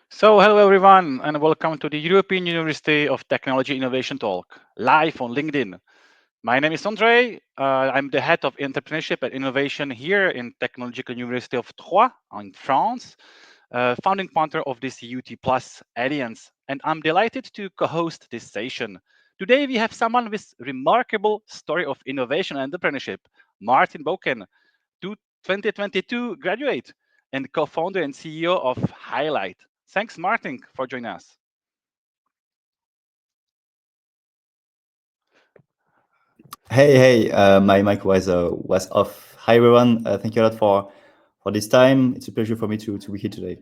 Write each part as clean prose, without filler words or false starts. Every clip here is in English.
So, hello everyone, and welcome to the European University of Technology Innovation Talk, live on LinkedIn. My name is Andre. I'm the head of entrepreneurship and innovation here in Technological University of Troyes in France, founding partner of this EUT Plus Alliance, and I'm delighted to co-host this session. Today we have someone with remarkable story of innovation and entrepreneurship, Martin Brocken, 2022 graduate and co-founder and CEO of Hylight. Thanks, Martin, for joining us. Hey, my mic was off. Hi everyone, thank you a lot for this time. It's a pleasure for me to be here today.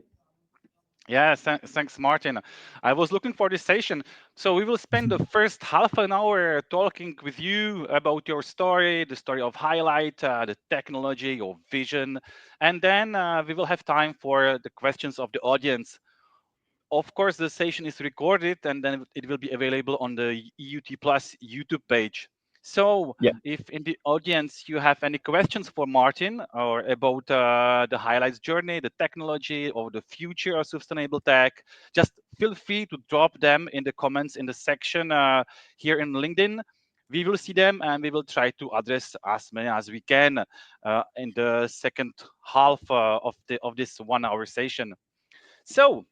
Yeah, thanks, Martin. I was looking for this session. So we will spend the first half an hour talking with you about your story, the story of Hylight, the technology, your vision, and then we will have time for the questions of the audience. Of course, the session is recorded and then it will be available on the EUT Plus YouTube page. So, Yeah, if in the audience you have any questions for Martin or about the Highlights journey, the technology, or the future of sustainable tech, just feel free to drop them in the comments in the section here in LinkedIn. We will see them and we will try to address as many as we can in the second half of this 1 hour session. So,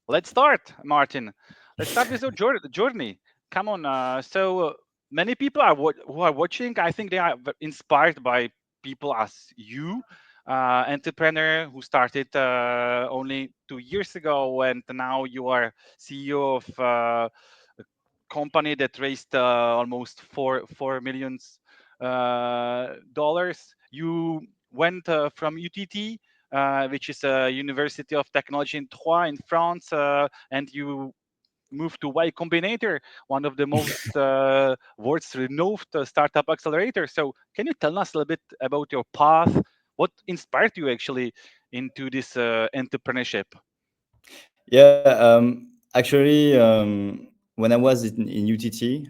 let's start, Martin. Let's start with your journey. Come on. Many people who are watching. I think they are inspired by people as you, entrepreneur who started only 2 years ago, and now you are CEO of a company that raised almost four millions dollars. You went from UTT, which is a University of Technology in Troyes in France, and you moved to Y Combinator, one of the most world's renowned startup accelerators. So, can you tell us a little bit about your path? What inspired you actually into this entrepreneurship? yeah. Actually, when I was in UTT,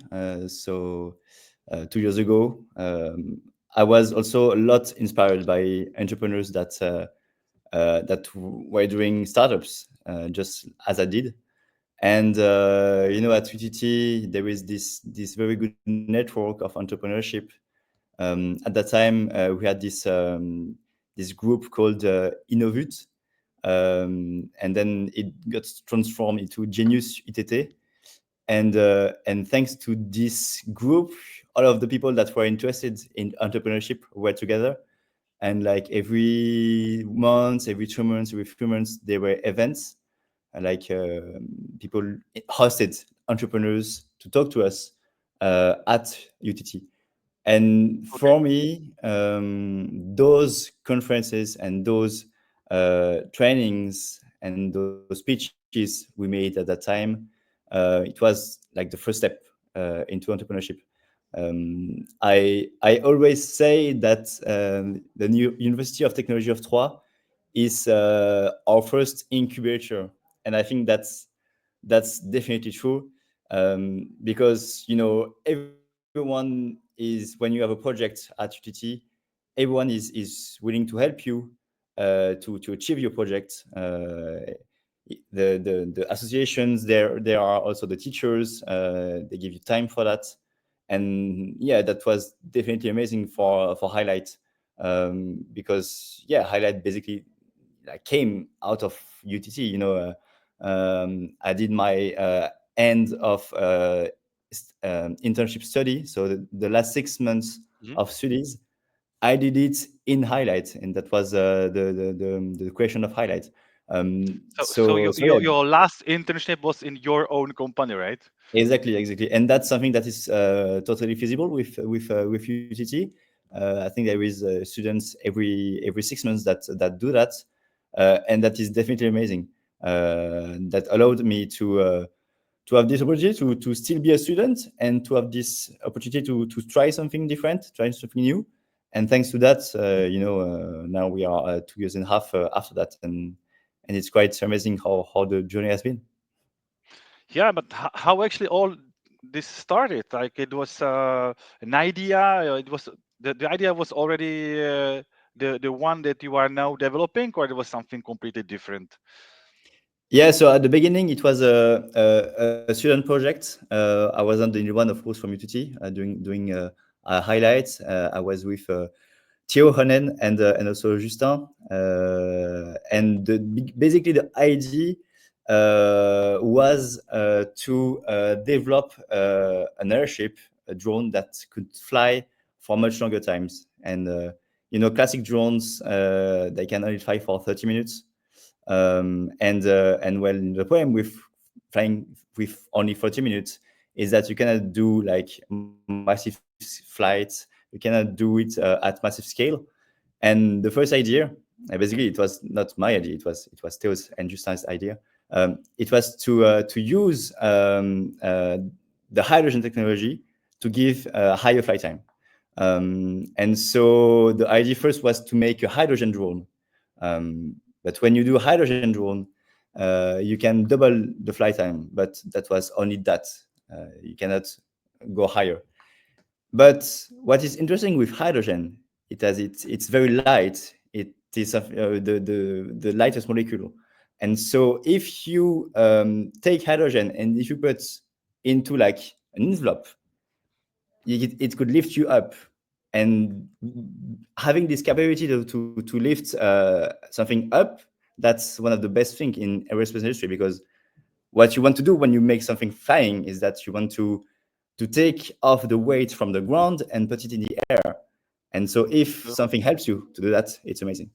2 years ago, I was also a lot inspired by entrepreneurs that were doing startups, just as I did. And at UTT, there is this very good network of entrepreneurship. At that time, we had this group called Innovut, and then it got transformed into Genius UTT. And thanks to this group, all of the people that were interested in entrepreneurship were together. And like every month, every 2 months, every few months, there were events, like people hosted entrepreneurs to talk to us at UTT. And Okay. for me, those conferences and those trainings and those speeches we made at that time, it was like the first step into entrepreneurship. I always say that the new University of Technology of Troyes is our first incubator, and I think that's definitely true, because everyone is, when you have a project at UTT, everyone is willing to help you to achieve your project. The associations, there are also the teachers, they give you time for that. And yeah, that was definitely amazing for Highlight, because yeah, Highlight basically like came out of UTT. I did my end of internship study, so the last 6 months Mhm. of studies, I did it in Highlight, and that was the question of Highlight. So So yeah, your last internship was in your own company, right? exactly, and that's something that is totally feasible with UTT. I think there is students every 6 months that do that, and that is definitely amazing. That allowed me to have this opportunity to still be a student and to have this opportunity to try something different, try something new. And thanks to that, now we are 2 years and a half after that, and it's quite amazing how the journey has been. Yeah, but how actually all this started? Like it was an idea. It was the idea was already the one that you are now developing, or it was something completely different. Yeah, so at the beginning, it was a student project. I wasn't the only one, of course, from UTT doing highlights. I was with Theo Honen and also Justin. And basically, the idea was to develop an airship, a drone that could fly for much longer times. And classic drones, they can only fly for 30 minutes. And well, the problem with flying with only 40 minutes is that you cannot do like massive flights. You cannot do it at massive scale. And the first idea, basically, it was not my idea. It was Theo's and Justin's idea. It was to use the hydrogen technology to give higher flight time. And so the idea first was to make a hydrogen drone. But when you do a hydrogen drone, you can double the flight time, but that was only that. You cannot go higher. But what is interesting with hydrogen, it's very light. It is the lightest molecule, and so if you take hydrogen and if you put into like an envelope, it could lift you up. And having this capability to lift something up, that's one of the best things in aerospace industry, because what you want to do when you make something flying is that you want to take off the weight from the ground and put it in the air. And so if So, something helps you to do that, it's amazing.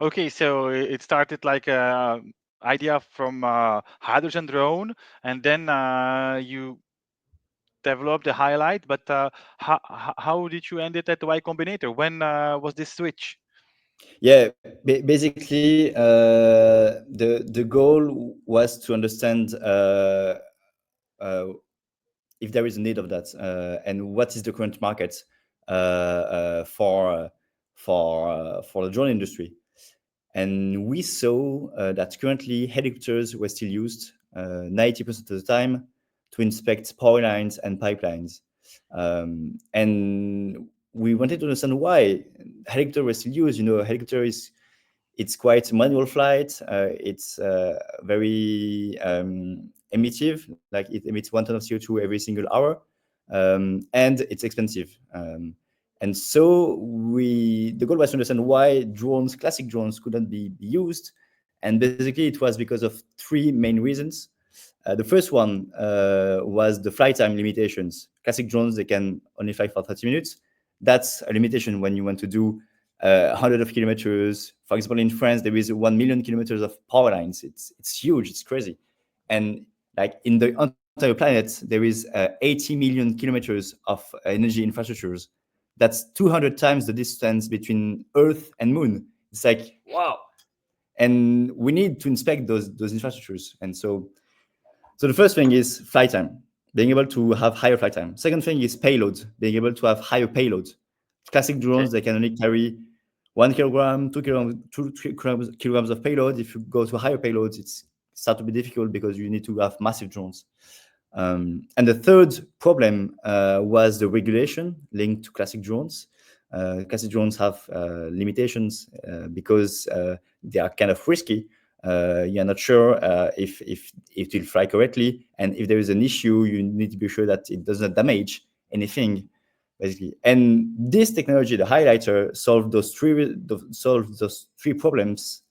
okay, so it started like a idea from hydrogen drone, and then you developed the highlight. But how did you end it at Y Combinator? When was this switch? Yeah, basically, the goal was to understand uh, if there is a need of that, and what is the current market for the drone industry. And we saw that currently helicopters were still used 90% of the time to inspect power lines and pipelines. And we wanted to understand why helicopter was still used. A helicopter it's quite manual flight. It's very emittive, like it emits 1 ton of CO2 every single hour, and it's expensive. And so the goal was to understand why classic drones couldn't be used. And basically, it was because of three main reasons. The first one was the flight time limitations. Classic drones, they can only fly for 30 minutes. That's a limitation when you want to do hundreds of kilometers. For example, in France, there is 1 million kilometers of power lines. It's huge. It's crazy. And like in the entire planet, there is 80 million kilometers of energy infrastructures. That's 200 times the distance between Earth and Moon. It's like, wow. And we need to inspect those infrastructures. And so the first thing is flight time, being able to have higher flight time. Second thing is payload, being able to have higher payload. Classic Okay. drones, they can only carry 1 kilogram, 2 kilograms, 2 kilograms of payload. If you go to higher payloads, it's start to be difficult because you need to have massive drones. And the third problem was the regulation linked to classic drones. Classic drones have limitations because they are kind of risky. You're not sure if it will fly correctly, and if there is an issue, you need to be sure that it does not damage anything, basically. And this technology, the highlighter, solved those three problems.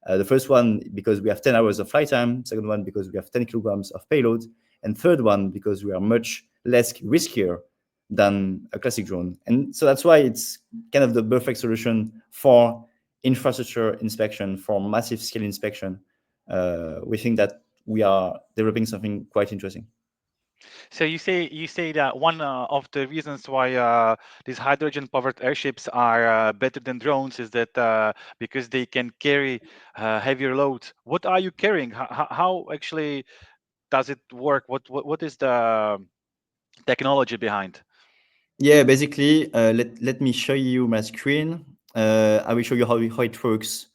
The first one because we have 10 hours of flight time. Second one because we have 10 kilograms of payload, and third one because we are much less riskier than a classic drone. And so that's why it's kind of the perfect solution for infrastructure inspection, for massive scale inspection. We think that we are developing something quite interesting. So you say that one of the reasons why these hydrogen-powered airships are better than drones is that because they can carry heavier loads. What are you carrying? How actually does it work? What is the technology behind? Yeah, basically, let me show you my screen. I will show you how it works.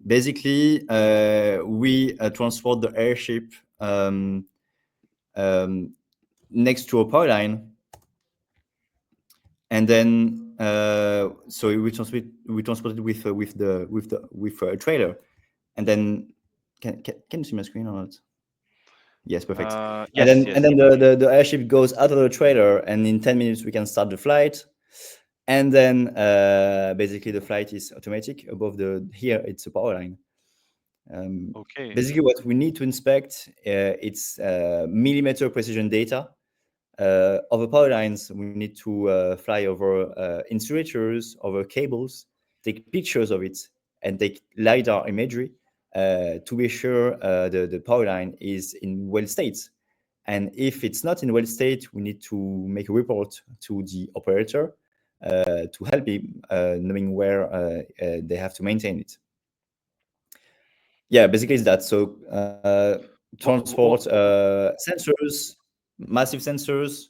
Basically, we transport the airship um, next to a power line, and then so we transport it with a trailer, and then can you see my screen or not? Yes, perfect. And Yes, then yes. the airship goes out of the trailer, and in 10 minutes we can start the flight. And then basically the flight is automatic. Above the here it's a power line. Okay. Basically, what we need to inspect it's millimeter precision data over power lines. We need to fly over insulators, over cables, take pictures of it, and take lidar imagery to be sure the power line is in well state. And if it's not in well state, we need to make a report to the operator to help him knowing where they have to maintain it. Yeah, basically it's that. So What, transport what, sensors, massive sensors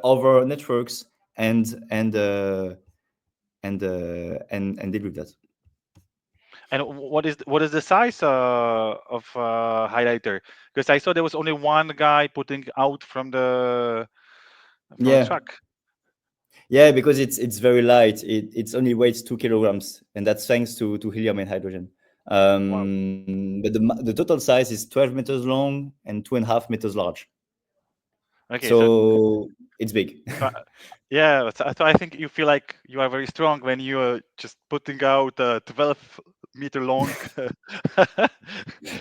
over networks, and and deal with that. and what is the size of highlighter? Because I saw there was only one guy putting out from the Yeah, truck. yeah, because it's very light. It's only weighs 2 kilograms, and that's thanks to helium and hydrogen. Wow. But the total size is 12 meters long and 2.5 meters large. Okay, so So it's big. so, yeah, so I think you feel like you are very strong when you are just putting out 12-meter long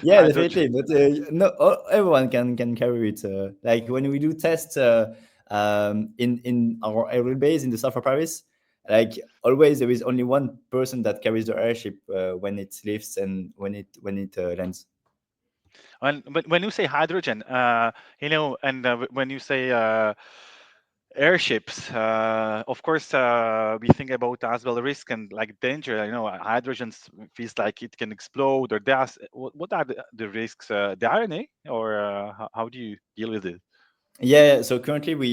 Yeah, hydrogen. definitely. But no, everyone can carry it. Like when we do tests in our aerial base in the south of Paris, like always there is only one person that carries the airship when it lifts and when it lands. And when you say hydrogen, and when you say airships, of course, we think about as well risk and like danger. Hydrogen feels like it can explode or gas. What are the risks? The RNA, or how do you deal with it? Yeah, so currently we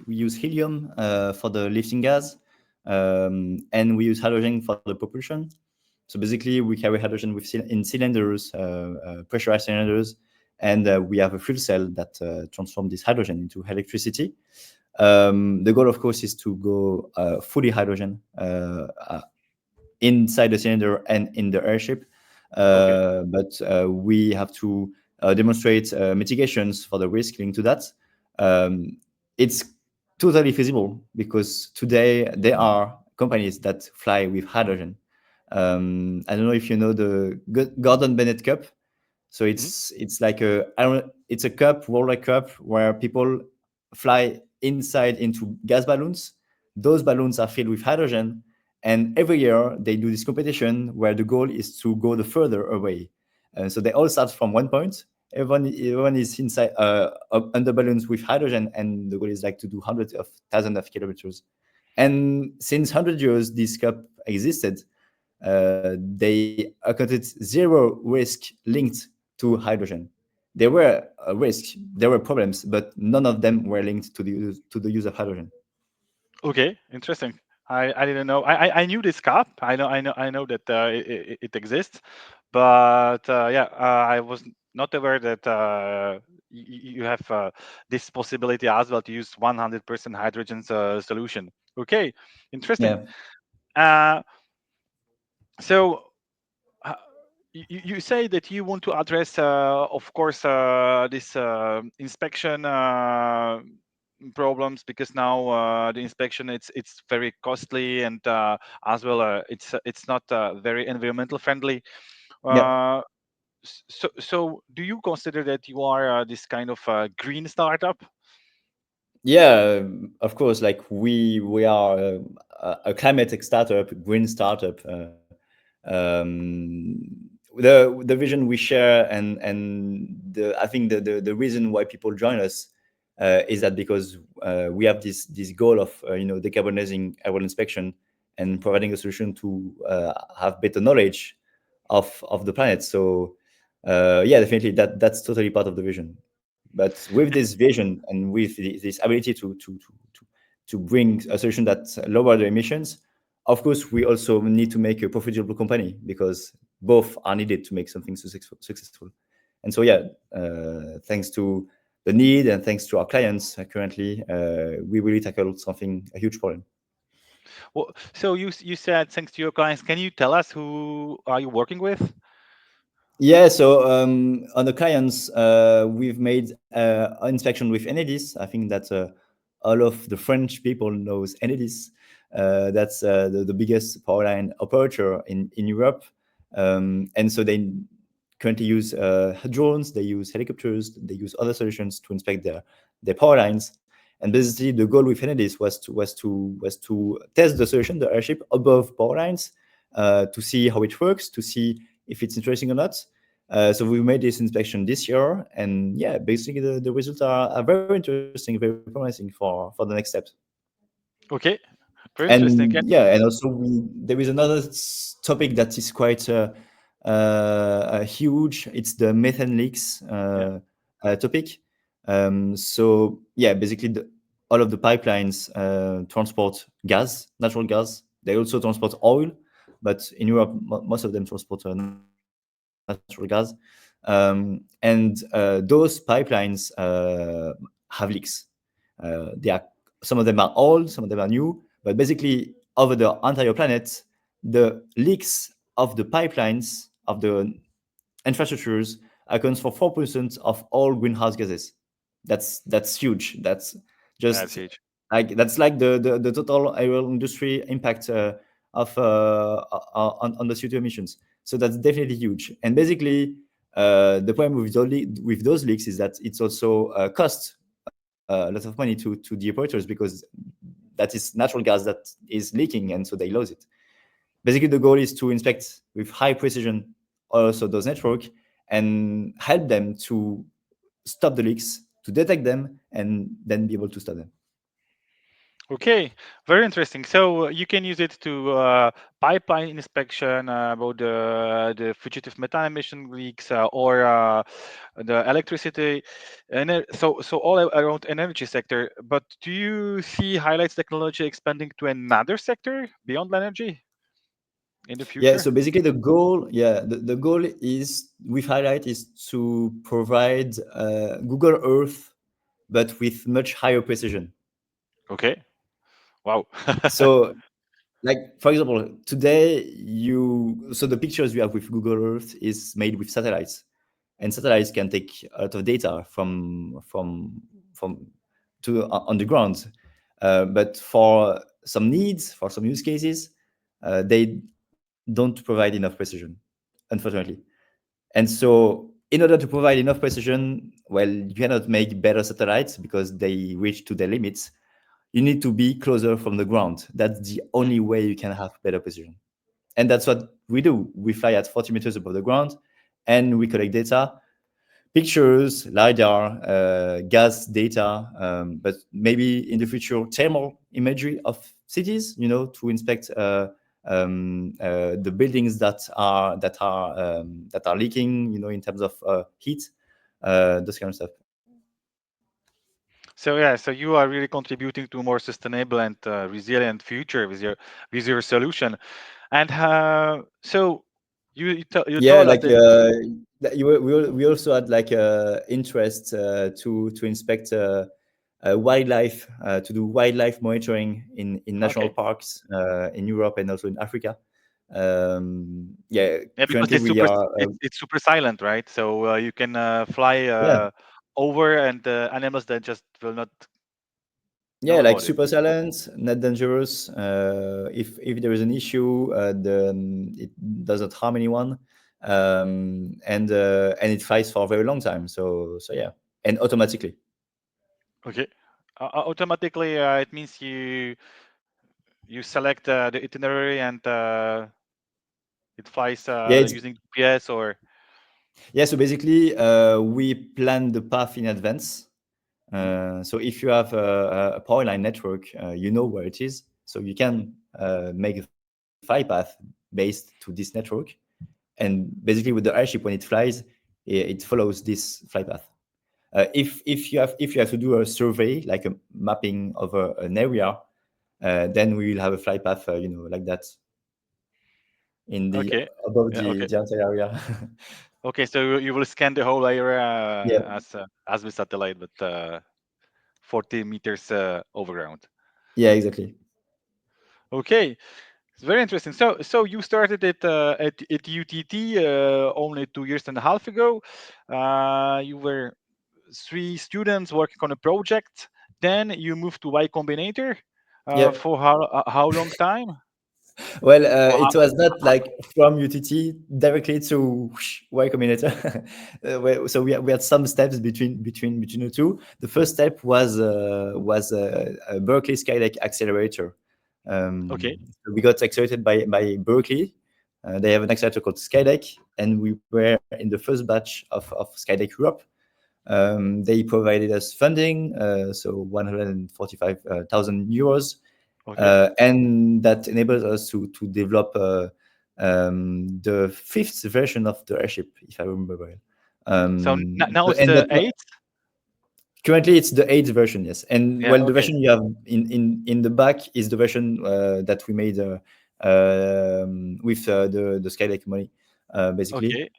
use helium for the lifting gas, and we use hydrogen for the propulsion. So basically, we carry hydrogen in cylinders, pressurized cylinders, and we have a fuel cell that transforms this hydrogen into electricity. The goal, of course, is to go fully hydrogen inside the cylinder and in the airship. Okay. But we have to demonstrate mitigations for the risk linked to that. It's totally feasible because today there are companies that fly with hydrogen. I don't know if you know the Gordon Bennett Cup. So Mhm. it's like it's a cup, World Wide Cup, where people fly inside into gas balloons. Those balloons are filled with hydrogen, and every year they do this competition where the goal is to go the further away. So they all start from one point. Everyone is inside under balloons with hydrogen, and the goal is like to do hundreds of thousands of kilometers. And since 100 years, this cup existed. They accounted zero risk linked to hydrogen. There were risks, there were problems, but none of them were linked to the use of hydrogen. Okay, interesting. I didn't know. I knew this cup. I know that it exists, but yeah, I was not aware that you have this possibility as well to use 100% hydrogen solution. Okay, interesting. Yeah, Uh, so uh, you say that you want to address, of course, this inspection problems, because now the inspection it's very costly, and as well it's not very environmental friendly. yeah, Uh, so do you consider that you are this kind of green startup? yeah. Of course, like we are a climate tech startup, green startup. The vision we share and I think the reason why people join us is that because we have this goal of decarbonizing airborne inspection and providing a solution to have better knowledge of the planet. So yeah, definitely that's totally part of the vision. But with this vision and with this ability to bring a solution that lower the emissions, of course, we also need to make a profitable company because both are needed to make something successful. And so, yeah, thanks to the need and thanks to our clients currently, we really tackled something a huge problem. Well, so you said thanks to your clients. Can you tell us who are you working with? Yeah, so on the clients, we've made an inspection with Enedis. I think that all of the French people knows Enedis. That's the biggest power line operator in Europe. And so they currently use drones, they use helicopters, they use other solutions to inspect their power lines. And basically, the goal with Enedis was to test the solution, the airship above power lines, to see how it works, to see if it's interesting or not. So we made this inspection this year, and yeah, basically the results are very interesting, very promising for the next steps. Okay, very interesting. And yeah, and also there is another topic that is quite huge. It's the methane leaks Yeah, topic. So yeah, basically all of the pipelines transport gas, natural gas. They also transport oil, but in Europe, most of them transport natural gas. And those pipelines have leaks. They are Some of them are old, some of them are new, but basically over the entire planet, the leaks of the pipelines of the infrastructures accounts for 4% of all greenhouse gases. That's huge. That's that's just huge. like that's like the total aerial industry impact of on the CO2 emissions. So that's definitely huge. And basically, the problem with those leaks is that it's also costs a lot of money to the operators because that is natural gas that is leaking, and so they lose it. Basically, the goal is to inspect with high precision also those network and help them to stop the leaks, to detect them, and then be able to stop them. Okay, very interesting. So you can use it to pipeline inspection about the fugitive methane emission leaks or the electricity, and so all around energy sector. But do you see highlights technology expanding to another sector beyond energy in the Yeah, future? so basically the goal is with Highlight is to provide Google Earth, but with much higher precision. Okay. Wow. So like for example, today you so the pictures you have with Google Earth is made with satellites, and satellites can take a lot of data from to on the ground. But for some needs, for some use cases, they don't provide enough precision, unfortunately. And so, in order to provide enough precision, well, you cannot make better satellites because they reach to their limits. You need to be closer from the ground. That's the Mm. only way you can have better precision. And that's what we do. We fly at 40 meters above the ground and we collect data, pictures, LiDAR, gas data, but maybe in the future, thermal imagery of cities, to inspect the buildings that are leaking, in terms of heat, those kind of stuff. So yeah, so you are really contributing to a more sustainable and resilient future with your solution. And so you Yeah, told us like that we also had like interest to inspect wildlife, to do wildlife monitoring in national okay, parks in Europe and also in Africa. Yeah, yeah, because currently we are it's super silent, right? So you can fly yeah, over, and animals that just will not know yeah, like about it. super silent, not dangerous. If there is an issue, it does not harm anyone, and it flies for a very long time. So yeah, and automatically. Okay, automatically it means you select the itinerary and it flies Yeah, it's using GPS or. Yeah, so basically, we plan the path in advance. Mhm. So if you have a power line network, you know where it is. So you Mhm. can make a flight path based to this network. And basically, with the airship, when it flies, it follows this flight path. If you have to do a survey, like a mapping of an area, then we will have a flight path, like that in the Okay. above Yeah. Okay. the entire area. Okay. So you will scan the whole area Yeah, as with satellite, but 40 meters overground. yeah, exactly. Okay. It's very interesting. So you started it at UTT only 2 years and a half ago. You were three students working on a project. Then you moved to Y Combinator Yeah. for how long time? Well, Or it was not like from UTT directly to Y Combinator. So we had some steps between the two. The first step was a Berkeley Skylake accelerator. okay, So we got accelerated by Berkeley. They have an accelerator called Skylake, and we were in the first batch of Skylake Europe. They provided us funding, so 145,000 euros, okay. and that enables us to develop the fifth version of the airship, if I remember well. So now it's And the that eighth. currently it's the eighth version, yes. And Yeah. well, the Okay. version you have in the back is the version that we made with the Skylake money, basically. Okay.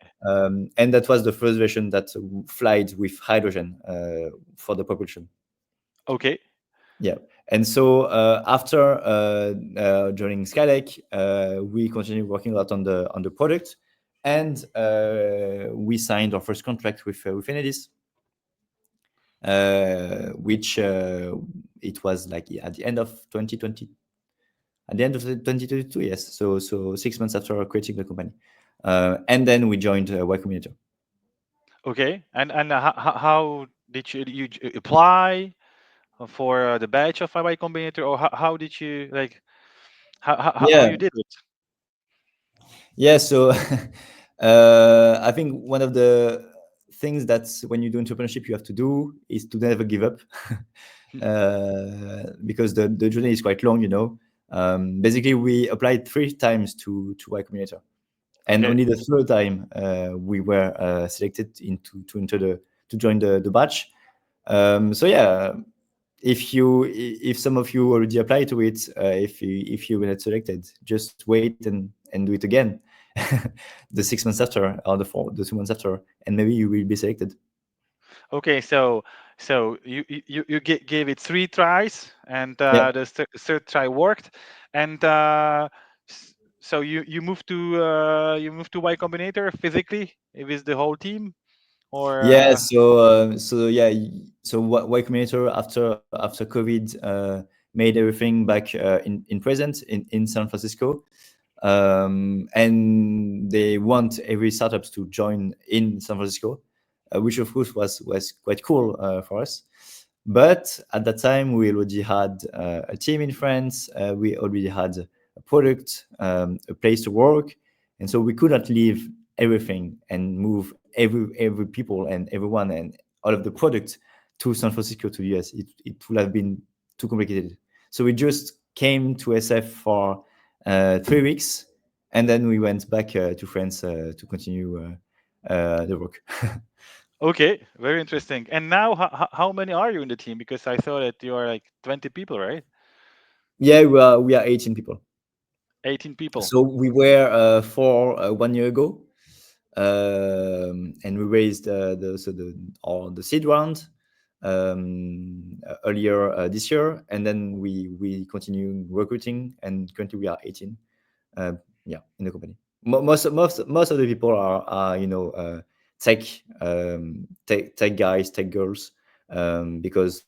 And that was the first version that flies with hydrogen for the propulsion. Okay. Yeah. And so after joining Skylake, we continued working a lot on the product, and we signed our first contract with Enedis, which it was like at the end of 2020, at the end of the 2022, yes. So 6 months after creating the company, and then we joined Y Combinator. Okay. And how did you apply for the badge of Y Combinator, or how did you like how Yeah, you did it? yeah. So I think one of the things that when you do entrepreneurship you have to do is to never give up, because the journey is quite long. Basically, we applied 3 times to Y Combinator, and Okay. only the third time we were selected to enter to join the batch. So yeah, if some of you already applied to it, if you were not selected, just wait and do it again, the 6 months after, or the 2 months after, and maybe you will be selected. Okay, so you gave it three tries, and Yeah. the third try worked, and so you moved to Y Combinator physically with the whole team, or Yeah, so yeah, so Y Combinator after COVID made everything back in present in San Francisco, and they want every startups to join in San Francisco, which of course was quite cool for us. But at that time, we already had a team in France. We already had a product, a place to work, and so we could not leave everything and move every people and everyone and all of the product to San Francisco to US. It would have been too complicated. So we just came to SF for 3 weeks, and then we went back to France to continue the work. okay, very interesting. And now, how many are you in the team? Because I saw that you are like 20 people, right? Yeah, we are 18 people. 18 people. So we were 1 year ago, and we raised the seed round earlier this year, and then we continue recruiting, and currently we are 18. Uh, yeah, in the company. Most of the people are tech, tech guys, tech girls, because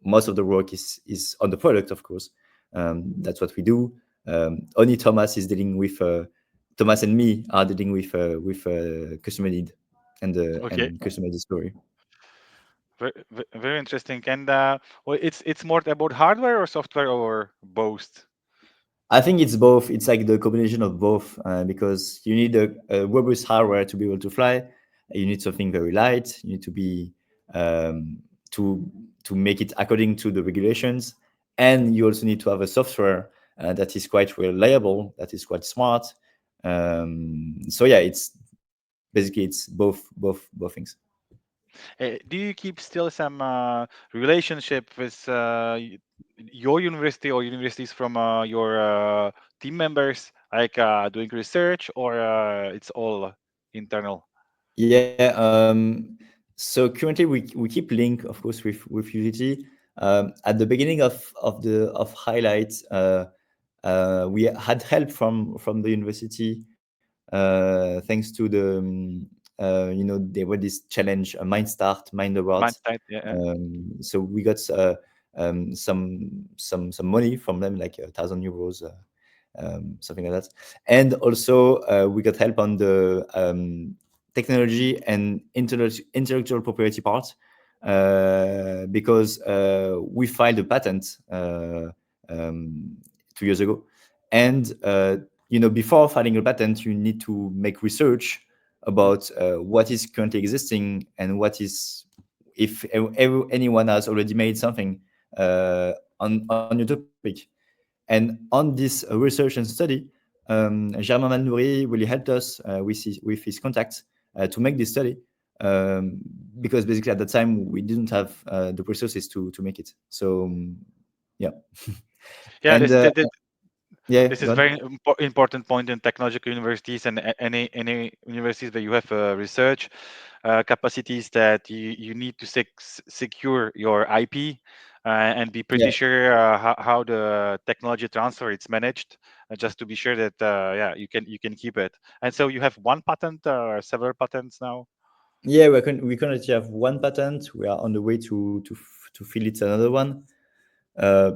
most of the work is on the product, of course. That's what we do. Only Thomas and me are dealing with customer need Okay, and customer discovery. very interesting. And well, it's more about hardware or software or both. I think it's both. It's like the combination of both, because you need a robust hardware to be able to fly. You need something very light. You need to be um, to to make it according to the regulations, and you also need to have a software that is quite reliable, that is quite smart. So yeah, it's basically it's both things. Do you keep still some relationship with your university or universities from your team members, like doing research, or it's all internal? Yeah. So currently we keep link, of course, with UTT. At the beginning of Highlight, we had help from the university, thanks to there were this challenge, Mind Start, Mind Awards. Mindset, yeah. So we got some money from them, like 1,000 euros, something like that. And also we got help on the technology and intellectual property part, because we filed a patent um, 2 years ago, and before filing a patent, you need to make research Mm. about what is currently existing, and what is, if anyone has already made something on your topic. And on this research and study, Germain Malnouri really helped us with his contacts to make this study, um, because basically at the time we didn't have the resources to make it. So yeah. Yeah, And yeah, this go is on. very important point in technological universities and any universities where you have research capacities, that you need to secure your IP and be pretty Yeah, sure how the technology transfer is managed, just to be sure that yeah, you can keep it. And so you have one patent or several patents now. yeah, we currently have one patent. We are on the way to fill it another one. Uh,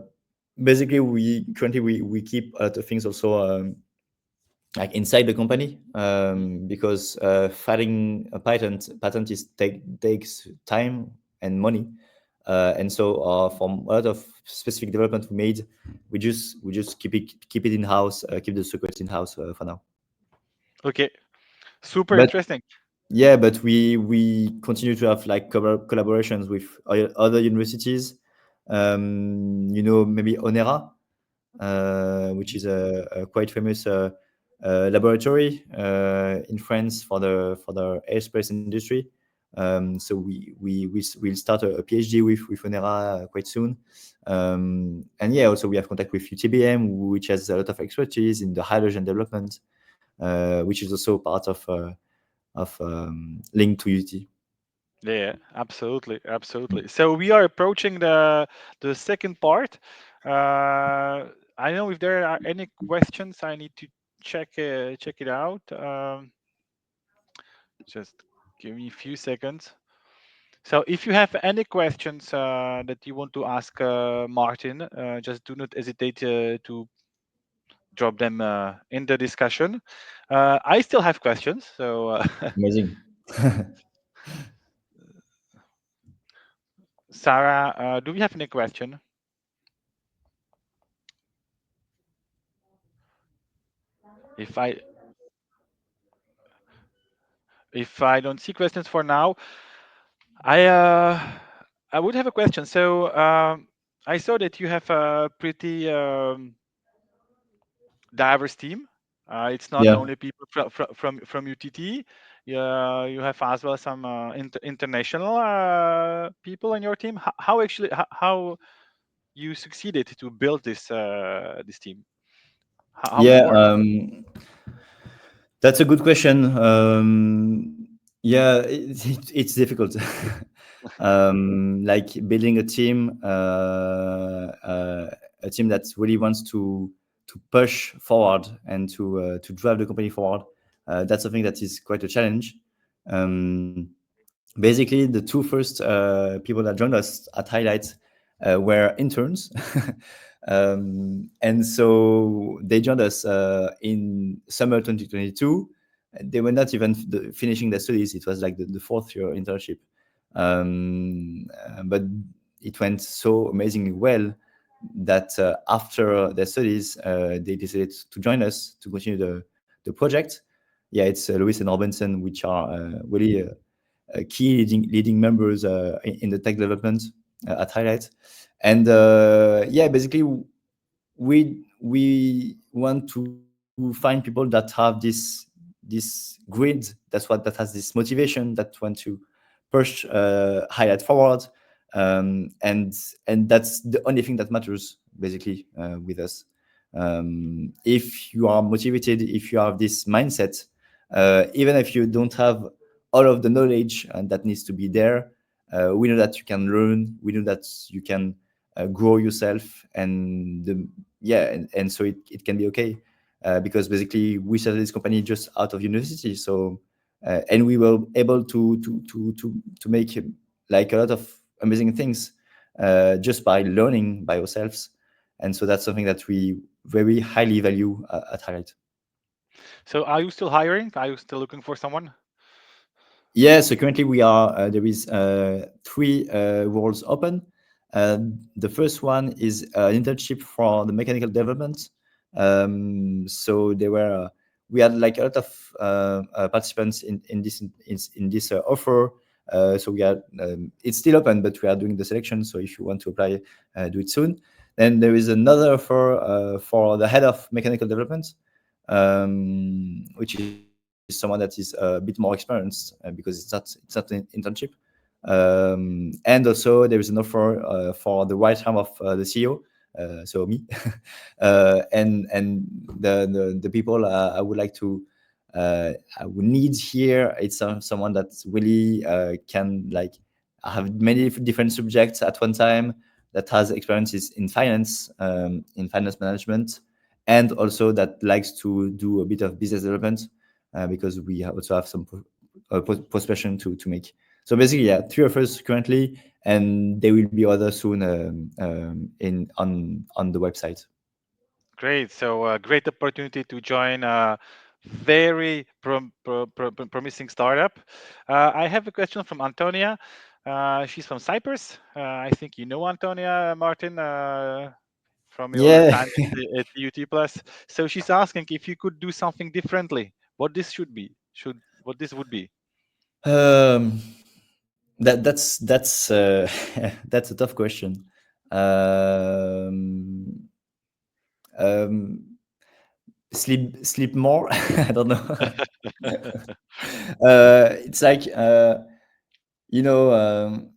Basically, we keep a lot of things also, like inside the company, Mm. because filing a patent takes time and money, and so from a lot of specific development we made, we just keep it in house, keep the secrets in house for now. Okay, super But interesting. yeah, but we continue to have like collaborations with other universities. Maybe Onera, which is a quite famous laboratory in France for the aerospace industry. So we'll start a PhD with Onera quite soon. And yeah, also we have contact with UTBM, which has a lot of expertise in the hydrogen development, which is also part of linked to UT. Yeah, absolutely, absolutely. So we are approaching the second part. I know if there are any questions, I need to check it out. Just give me a few seconds. So if you have any questions that you want to ask Martin, just do not hesitate to drop them in the discussion. I still have questions, so Amazing. Sarah, do we have any question? If I if I don't see questions for now, I uh, I would have a question. So I saw that you have a pretty diverse team. It's not Yeah. only people from UTT. You have as well some international people in your team. How actually how you succeeded to build this team? How Yeah. you work? That's a good question. Yeah, it's difficult. Like building a team that really wants to push forward and to drive the company forward. That's something that is quite a challenge. Um, Basically, the two first people that joined us at Highlight were interns. And so they joined us in summer 2022. They were not even finishing their studies. It was like the fourth year internship. But it went so amazingly well that after their studies, they decided to join us to continue the project. Yeah, it's Louis and Robinson, which are really key leading members in the tech development at Highlight. And yeah, basically we want to find people that have this grid, that has this motivation, that want to push Highlight forward, and that's the only thing that matters basically with us. If you are motivated, if you have this mindset, even if you don't have all of the knowledge that needs to be there, we know that you can learn, we know that you can grow yourself, and yeah, and so it can be okay, because basically we started this company just out of university. So and we were able to make like a lot of amazing things just by learning by ourselves. And so that's something that we very highly value at Highlight. So are you still hiring? Are you still looking for someone? Yeah, so currently we are there is three roles open. The first one is an internship for the mechanical development. So there were we had like a lot of participants in this offer. So we are it's still open, but we are doing the selection. So if you want to apply, do it soon. Then there is another offer for the head of mechanical development, which is someone that is a bit more experienced because it's not an internship. And also there is an offer for the right arm of the CEO, so me, and the people I would like to I would need here. It's someone that really can like have many different subjects at one time, that has experiences in finance management, and also that likes to do a bit of business development, because we also have some prospection to make. So basically, yeah, three of us currently, and there will be others soon in on the website. Great. So great opportunity to join a very promising startup. I have a question from Antonia. She's from Cyprus. I think you know Antonia, Martin, from your Yeah. time at UT Plus. So she's asking if you could do something differently, what this should be, what this would be. um, that's that's a tough question. Um, um, sleep more. I don't know. It's like you know um,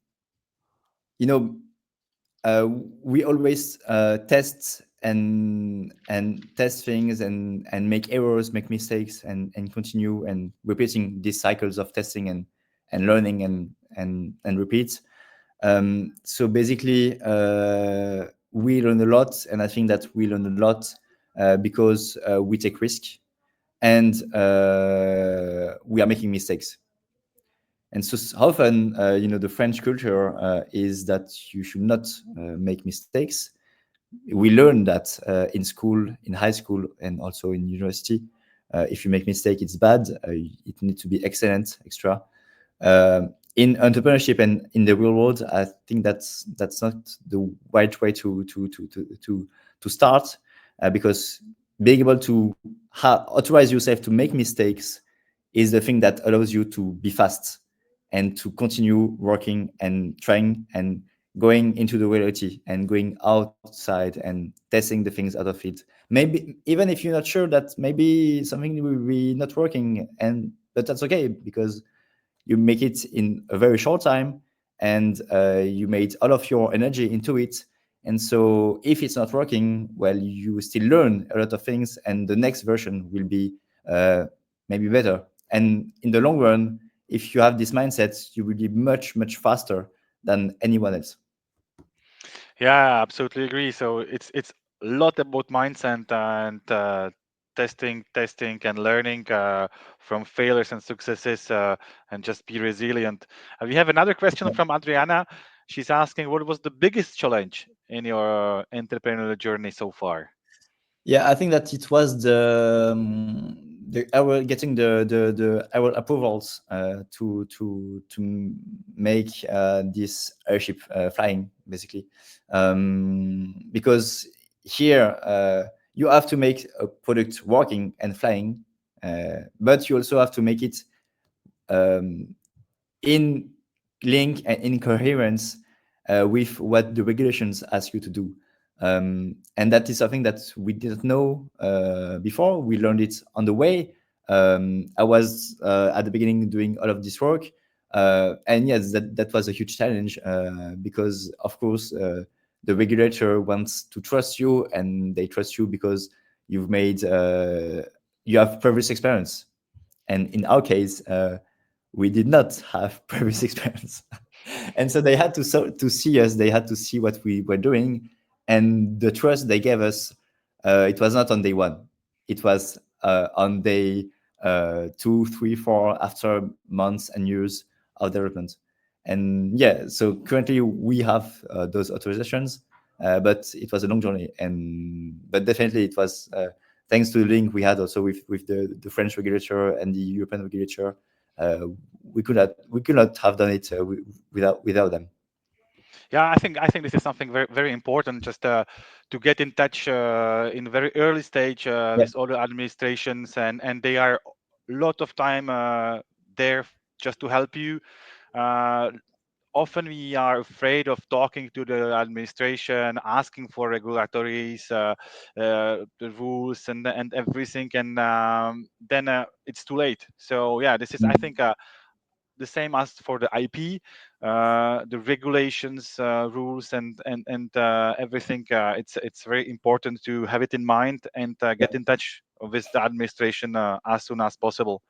you know we always test and test things and make errors, make mistakes, and continue and repeating these cycles of testing and learning and repeat. So basically, we learn a lot, and I think that we learn a lot because we take risk, and we are making mistakes. And so often, the French culture is that you should not make mistakes. We learn that in school, in high school, and also in university. If you make mistake, it's bad. It needs to be excellent, extra. In entrepreneurship and in the real world, I think that's not the right way to start, because being able to authorize yourself to make mistakes is the thing that allows you to be fast and to continue working and trying and going into the reality and going outside and testing the things out of it. Maybe even if you're not sure that maybe something will be not working, and but that's okay because you make it in a very short time, and you made all of your energy into it. And so if it's not working, well, you still learn a lot of things, and the next version will be maybe better. And in the long run, if you have this mindset, you will be much faster than anyone else. Yeah, absolutely agree. So it's a lot about mindset and testing and learning from failures and successes, and just be resilient. We have another question from Adriana. She's asking, what was the biggest challenge in your entrepreneurial journey so far? Yeah, I think that it was our getting the our approvals to make this airship flying basically, because here you have to make a product working and flying, but you also have to make it um, in link and in coherence with what the regulations ask you to do. And that is something that we didn't know before. We learned it on the way. I was at the beginning doing all of this work. And yes, that was a huge challenge because, of course, the regulator wants to trust you, and they trust you because you've made, you have previous experience. And in our case, we did not have previous experience. And so they had to see us, they had to see what we were doing, and the trust they gave us, it was not on day one, it was on day 2, 3, 4, after months and years of development. And yeah, so currently we have those authorizations, but it was a long journey. And but definitely it was thanks to the link we had also with the French regulator and the European regulator. uh, we could not have done it without them. Yeah, I think this is something very very important, just to get in touch in very early stage Yeah. with other administrations, and they are a lot of time there just to help you. Uh, Often we are afraid of talking to the administration, asking for regulatories, the rules and everything, and then it's too late. So yeah, this is, I Mm. think, the same as for the IP, the regulations, rules, and everything. It's very important to have it in mind and Yeah. get in touch with the administration as soon as possible.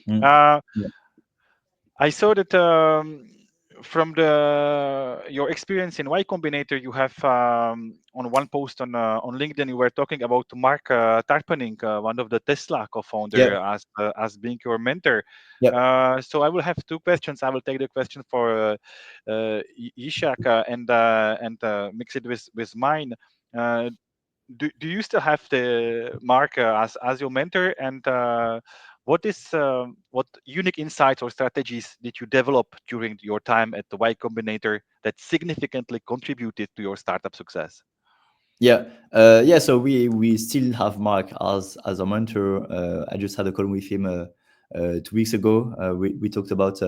Mm. Uh, Yeah. I saw that from the your experience in Y Combinator, you have on one post on LinkedIn, you were talking about Mark Tarpenning, one of the Tesla Yeah. co-founder, as being your mentor. Yeah. So I will have two questions. I will take the question for Ishak and mix it with mine. Uh, do you still have the Mark as your mentor, and what unique insights or strategies did you develop during your time at the Y Combinator that significantly contributed to your startup success? Yeah, yeah. So we still have Mark as a mentor. I just had a call with him 2 weeks ago. We talked about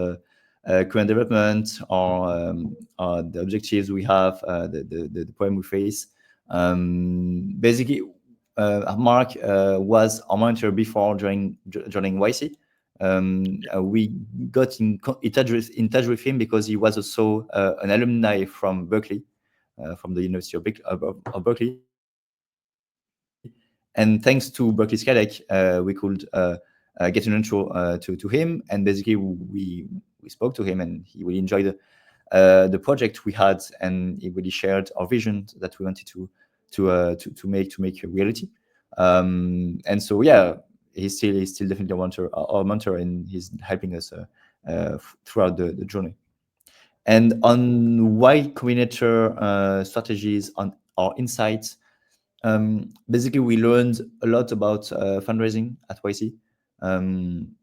current development, or the objectives we have, the problem we face. Basically, Mark was a mentor before joining YC. We got in touch with him because he was also an alumni from Berkeley, from the University of Berkeley. And thanks to Berkeley Skydeck, we could get an intro to him. And basically, we spoke to him, and he really enjoyed the project we had, and he really shared our vision that we wanted to make a reality. And so yeah, he's still definitely a mentor, our mentor, and he's helping us throughout the journey. And on Y Combinator strategies, on our insights, basically we learned a lot about fundraising at YC. Um,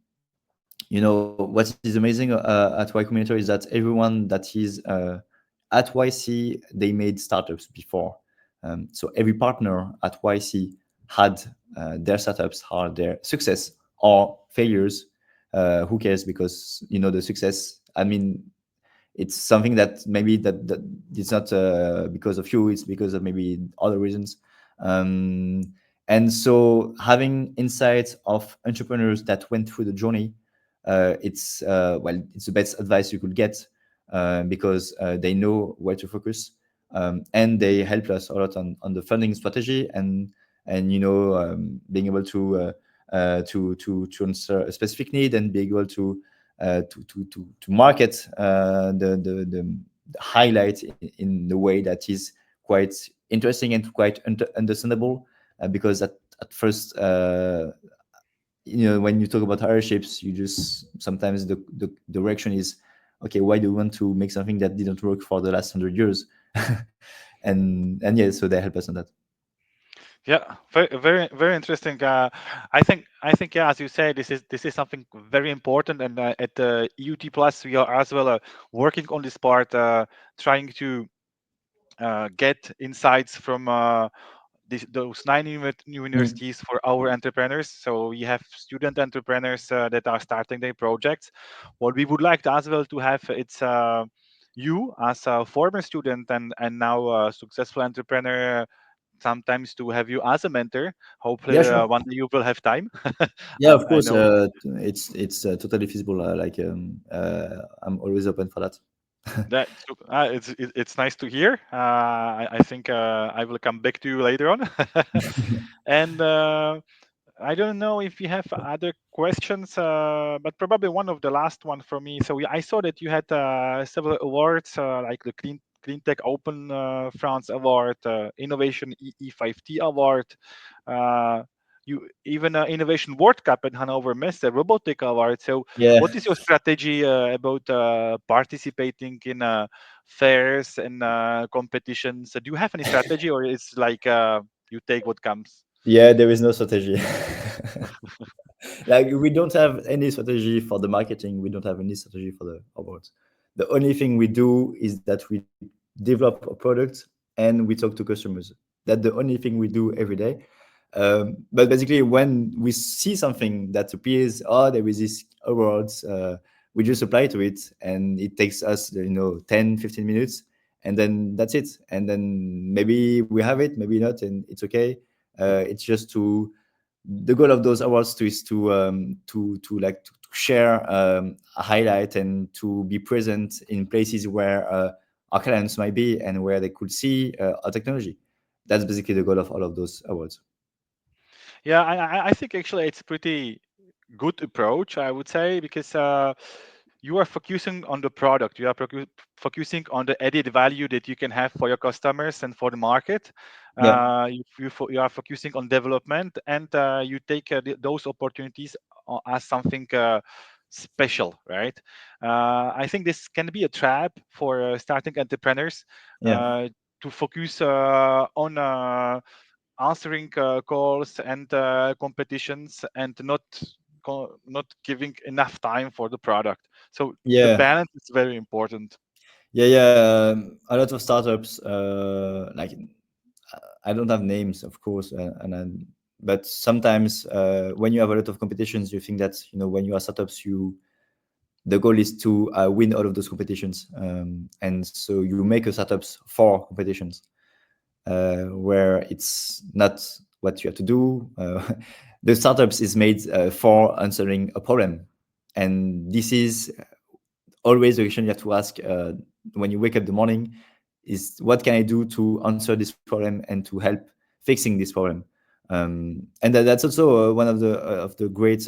what is amazing at Y Combinator is that everyone that is at YC, they made startups before. So every partner at YC had their startups, had their success or failures. Who cares? Because the success. I mean, it's something that maybe that it's not because of you, it's because of maybe other reasons. um, and so having insights of entrepreneurs that went through the journey, it's the best advice you could get, because they know where to focus, and they help us a lot on the funding strategy, and being able to answer a specific need, and being able to market the highlight in the way that is quite interesting and quite understandable, because at first, when you talk about airships, you just sometimes the direction is, okay, why do you want to make something that didn't work for the last 100 years? And yeah, so they help us on that. Yeah, very interesting. I think yeah, as you say, this is something very important, and at the EUT Plus, we are as well working on this part, trying to get insights from those nine Mm. universities for our entrepreneurs. So we have student entrepreneurs that are starting their projects. What we would like to as well to have, it's you as a former student and now a successful entrepreneur, sometimes to have you as a mentor. Hopefully Yeah, sure. one day you will have time. Yeah, of I course. know It's totally feasible. I'm always open for that. that it's nice to hear. I think I will come back to you later on. And I don't know if you have other questions, but probably one of the last one for me. So I saw that you had several awards, like the Clean Tech Open France Award, Innovation E5T Award. Uh, you even Innovation World Cup in Hanover Messe, Robotic Award. So, Yeah, what is your strategy about participating in fairs and competitions? Do you have any strategy, or it's like you take what comes? yeah. There is no strategy. Like we don't have any strategy for the marketing. We don't have any strategy for the awards. The only thing we do is that we develop a product and we talk to customers. That's the only thing we do every day. But basically, when we see something that appears, oh, there is this awards, we just apply to it, and it takes us, 10, 15 minutes, and then that's it. And then maybe we have it, maybe not, and it's okay. It's just to the goal of those awards is to share a highlight and to be present in places where our clients might be and where they could see our technology. That's basically the goal of all of those awards. Yeah, I think actually it's pretty good approach, I would say, because you are focusing on the product. You are focusing on the added value that you can have for your customers and for the market. Yeah, You are focusing on development, and you take those opportunities as something special, right? I think this can be a trap for starting entrepreneurs yeah, uh, to focus on answering calls and competitions, and not giving enough time for the product. So the yeah, balance is very important. yeah, yeah. A lot of startups, I don't have names, of course, but sometimes when you have a lot of competitions, you think that when you are startups, the goal is to win all of those competitions, and so you make a startups for competitions, where it's not what you have to do. The startups is made for answering a problem, and this is always the question you have to ask when you wake up in the morning: is what can I do to answer this problem and to help fixing this problem? And that's also one of the great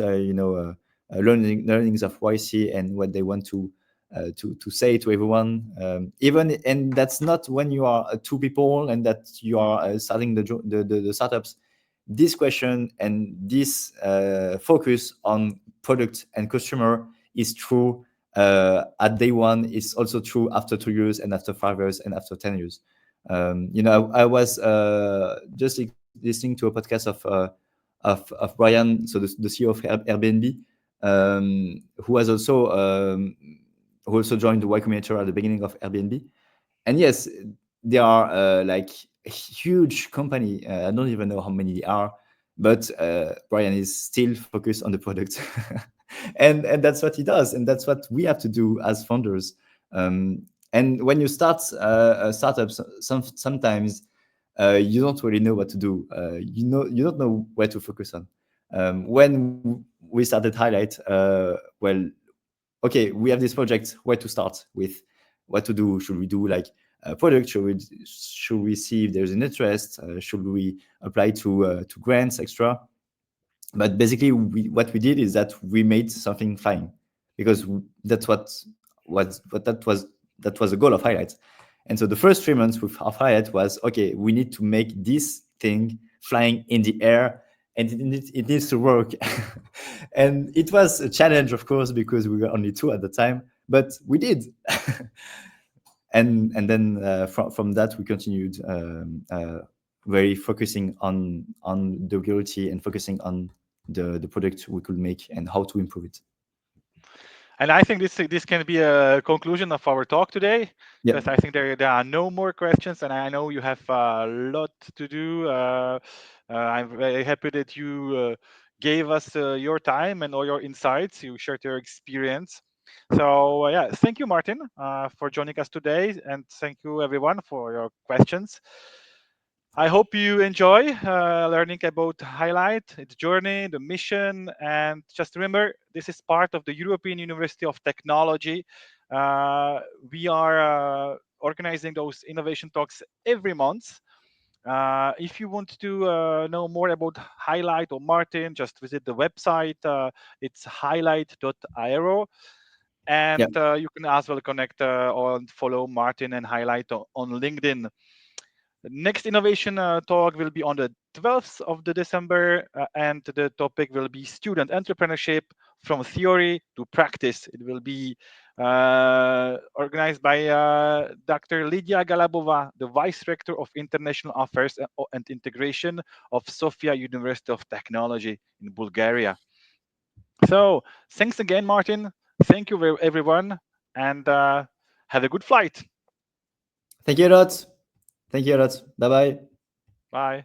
learnings of YC and what they want to say to everyone. Even and that's not when you are two people and that you are starting the startups. This question and this focus on product and customer is true at day one. Is also true after 2 years and after 5 years and after 10 years. I was just listening to a podcast of Brian, so the CEO of Airbnb, who has also who also joined the Y Combinator at the beginning of Airbnb. And yes, they are like a huge company. I don't even know how many they are, but Brian is still focused on the product, and that's what he does, and that's what we have to do as founders. And when you start startups, sometimes you don't really know what to do. You don't know where to focus on. When we started Highlight, well, okay, we have this project, where to start with, what to do. Should we do like a product? Should we see if there's an interest? Should we apply to grants extra? But basically, what we did is that we made something flying, because that's that was the goal of Highlight. And so the first 3 months of Highlight was, okay, we need to make this thing flying in the air, and it needs to work. And it was a challenge, of course, because we were only two at the time, but we did. And then from that we continued very focusing on the quality and focusing on the product we could make and how to improve it. And I think this can be a conclusion of our talk today, Yeah. because I think there are no more questions, and I know you have a lot to do. I'm very happy that you gave us your time and all your insights. You shared your experience. So yeah, thank you, Martin, for joining us today, and thank you everyone for your questions. I hope you enjoy learning about Highlight, its journey, the mission, and just remember, this is part of the European University of Technology. Uh, we are organizing those innovation talks every month. If you want to know more about Highlight or Martin, just visit the website. It's highlight.io. Yeah. And you can as well connect or follow Martin and Highlight on LinkedIn. The next innovation talk will be on the 12th of the December, and the topic will be student entrepreneurship from theory to practice. It will be organized by Dr. Lydia Galabova, the Vice Rector of International Affairs and Integration of Sofia University of Technology in Bulgaria. So, thanks again, Martin. Thank you, everyone, and have a good flight. Thank you a lot. Thank you a lot. Bye bye. Bye.